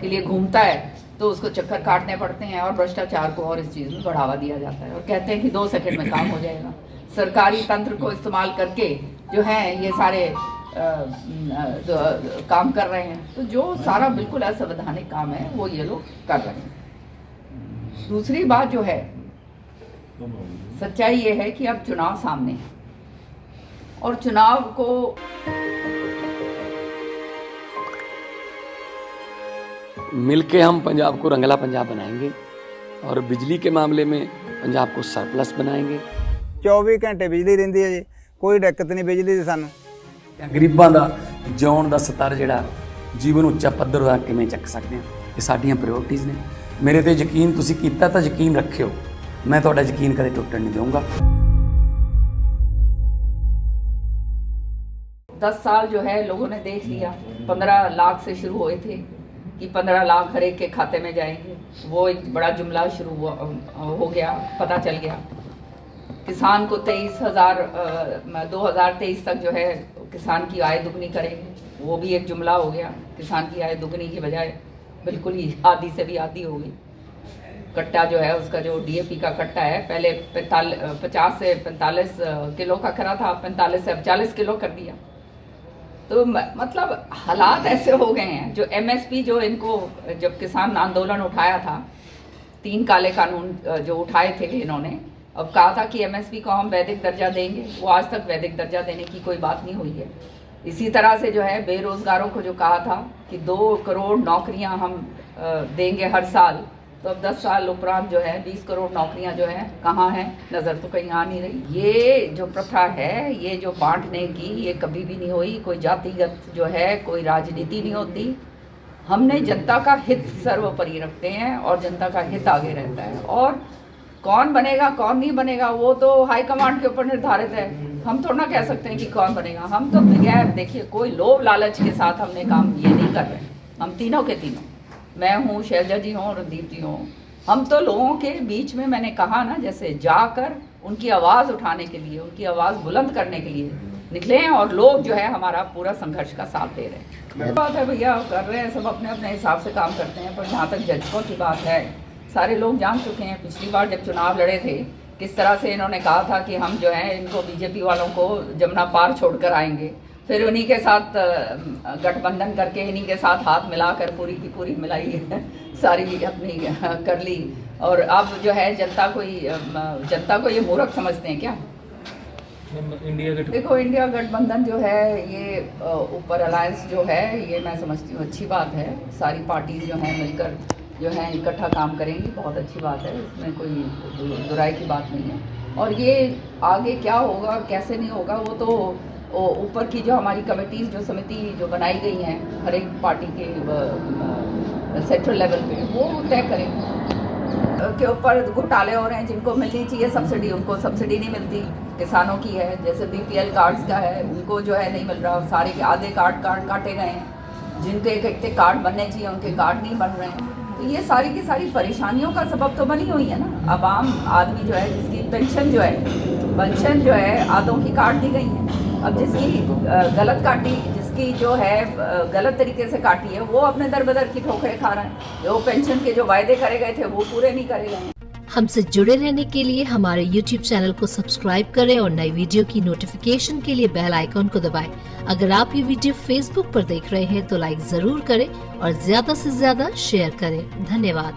के लिए घूमता है तो उसको चक्कर काटने पड़ते हैं और भ्रष्टाचार को और इस चीज़ में बढ़ावा दिया जाता है और कहते हैं कि 2 सेकंड में काम हो जाएगा। सरकारी तंत्र को इस्तेमाल करके जो है ये सारे काम कर रहे हैं, तो जो सारा बिल्कुल असंवैधानिक काम है वो ये लोग कर रहे हैं। दूसरी बात जो है, सच्चाई ये है कि अब चुनाव सामने है और चुनाव को मिलके हम पंजाब को रंगला पंजाब बनाएंगे और बिजली के मामले में पंजाब को सरप्लस बनाएंगे। 24 घंटे बिजली रहिंदी है जी, कोई दिक्कत नहीं बिजली ਦੀ ਸਾਨੂੰ। ਗਰੀਬਾਂ ਦਾ ਜਿਉਣ ਦਾ ਸਤਰ ਜਿਹੜਾ ਜੀਵਨ ਉੱਚਾ ਪੱਧਰ ਦਾ ਕਿਵੇਂ ਚੱਕ ਸਕਦੇ ਹਾਂ, ਇਹ ਸਾਡੀਆਂ ਪ੍ਰਾਇੋਰਟੀਜ਼ ਨੇ। ਮੇਰੇ ਤੇ ਯਕੀਨ ਤੁਸੀਂ ਕੀਤਾ ਤਾਂ ਯਕੀਨ ਰੱਖਿਓ, ਮੈਂ ਤੁਹਾਡਾ ਯਕੀਨ ਕਦੇ ਟੁੱਟਣ ਨਹੀਂ ਦਊਂਗਾ। 10 साल जो है लोगों ने देख लिया, 15 लाख से शुरू हुए थे कि 15 लाख हर एक के खाते में जाएंगे, वो एक बड़ा जुमला शुरू हो गया, पता चल गया। किसान को 23,000 2023 तक जो है किसान की आय दुगनी करेंगे, वो भी एक जुमला हो गया। किसान की आय दुगनी की बजाय बिल्कुल ही आधी से भी आधी हो गई। कट्टा जो है उसका जो DAP का कट्टा है, पहले 50 से 45 किलो का करा था, 45 से अब 40 किलो कर दिया। तो मतलब हालात ऐसे हो गए हैं। जो MSP जो इनको जब किसान आंदोलन उठाया था, 3 काले कानून जो उठाए थे इन्होंने, अब कहा था कि MSP को हम वैदिक दर्जा देंगे, वो आज तक वैदिक दर्जा देने की कोई बात नहीं हुई है। इसी तरह से जो है बेरोजगारों को जो कहा था कि 2 करोड़ नौकरियां हम देंगे हर साल, तो अब 10 साल उपरांत जो है 20 करोड़ नौकरियां जो है कहाँ हैं, नज़र तो कहीं आ नहीं रही। ये जो प्रथा है, ये जो बांटने की, ये कभी भी नहीं हुई। कोई जातिगत जो है कोई राजनीति नहीं होती। हमने जनता का हित सर्वोपरि रखते हैं और जनता का हित आगे रहता है। और कौन बनेगा कौन नहीं बनेगा वो तो हाईकमांड के ऊपर निर्धारित है। हम थोड़ा ना कह सकते हैं कि कौन बनेगा। हम तो बगैर देखिए कोई लोभ लालच के साथ हमने काम ये नहीं कर रहे। हम तीनों के तीनों, मैं हूँ, शैलजा जी हों, रणदीप जी हों, हम तो लोगों के बीच में, मैंने कहा ना, जैसे जाकर उनकी आवाज़ उठाने के लिए, उनकी आवाज़ बुलंद करने के लिए निकले हैं और लोग जो है हमारा पूरा संघर्ष का साथ दे रहे हैं। बात है भैया, कर रहे हैं सब अपने अपने हिसाब से काम करते हैं, पर जहाँ तक जजकों की बात है, सारे लोग जान चुके हैं। पिछली बार जब चुनाव लड़े थे, किस तरह से इन्होंने कहा था कि हम जो है इनको BJP वालों को जमुना पार छोड़कर आएंगे, फिर उन्हीं के साथ गठबंधन करके इन्हीं के साथ हाथ मिलाकर पूरी की पूरी मिलाई सारी अपनी कर ली। और अब जो है जनता को ये मूर्ख समझते हैं क्या? देखो, इंडिया गठबंधन जो है ये ऊपर अलायंस जो है, ये मैं समझती हूँ अच्छी बात है। सारी पार्टीज जो हैं मिलकर जो है इकट्ठा काम करेंगी, बहुत अच्छी बात है, इसमें कोई दुराई की बात नहीं है। और ये आगे क्या होगा कैसे नहीं होगा वो तो ऊपर की जो हमारी कमेटीज, जो समिति जो बनाई गई हैं हर एक पार्टी के सेंट्रल लेवल पे, वो तय करें। के ऊपर घोटाले हो रहे हैं, जिनको मिलनी चाहिए सब्सिडी उनको सब्सिडी नहीं मिलती। किसानों की है, जैसे BPL कार्ड्स का है, उनको जो है नहीं मिल रहा। सारे के आधे कार्ड काटे गए हैं। जिनके एक कार्ड बनने चाहिए उनके कार्ड नहीं बन रहे हैं। तो ये सारी की सारी परेशानियों का सबब तो बनी हुई है ना। अब आम आदमी जो है, जिसकी पेंशन जो है आधों की काट दी गई है। अब जिसकी गलत काटी, जिसकी जो है गलत तरीके से काटी है, वो अपने दर बदर की ठोकरें खा रहे हैं। जो पेंशन के जो वायदे करे गए थे वो पूरे नहीं करे गए। हमसे जुड़े रहने के लिए हमारे YouTube चैनल को सब्सक्राइब करें और नई वीडियो की नोटिफिकेशन के लिए बेल आइकॉन को दबाएं। अगर आप ये वीडियो Facebook पर देख रहे हैं तो लाइक जरूर करें और ज्यादा से ज्यादा शेयर करें। धन्यवाद।